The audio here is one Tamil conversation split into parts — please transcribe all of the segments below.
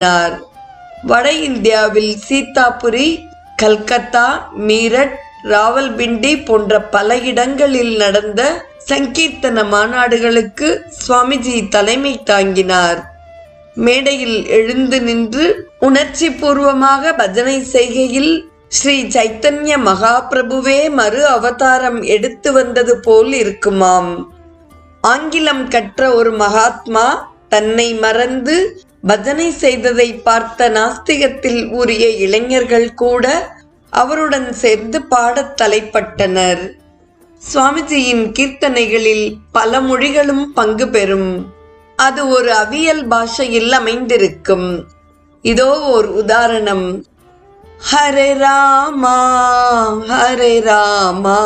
பாடினார். வட இந்தியாவில் சீதாபுரி, கல்கத்தா, மீரட், ராவல்பிண்டி போன்ற பல இடங்களில் நடந்த சங்கீர்த்தன மாநாடுகளுக்கு சுவாமிஜி தலைமை தாங்கினார். மேடையில் எழுந்து நின்று உணர்ச்சி பூர்வமாக பஜனை செய்கையில் ஸ்ரீ சைத்தன்ய மகாபிரபுவே மறு அவதாரம் எடுத்து வந்தது போல் இருக்குமாம். ஆங்கிலம் கற்ற ஒரு மகாத்மா தன்னை மறந்து பஜனை செய்ததை பார்த்த நாஸ்திகத்தில் ஊறிய இளைஞர்கள் கூட அவருடன் சேர்ந்து பாடத் தலைப்பட்டனர். சுவாமிஜியின் கீர்த்தனைகளில் பல மொழிகளும் பங்கு பெறும். அது ஒரு அவியல் பாஷையில் அமைந்திருக்கும். இதோ ஒரு உதாரணம். Hare Rama Hare Rama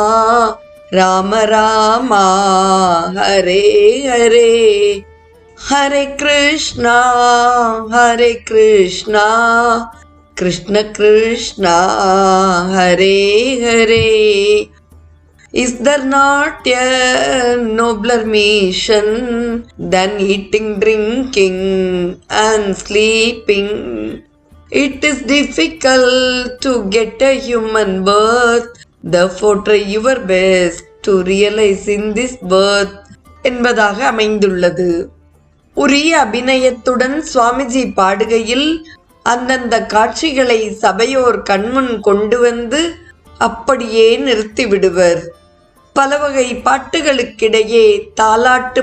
Rama Rama Hare Hare, Hare Krishna Krishna Krishna Hare Hare. Is there not a nobler mission than eating, drinking and sleeping? It is difficult to get a human birth, therefore try your best to realize in this birth என்பதாக அமைந்துள்ளது. உரிய அபிநயத்துடன் சுவாமிஜி பாடுகையில் அந்தந்த காட்சிகளை சபையோர் கண்முன் கொண்டு வந்து அப்படியே நிறுத்திவிடுவர். பல வகை பாட்டுகளுக்கிடையே தாலாட்டு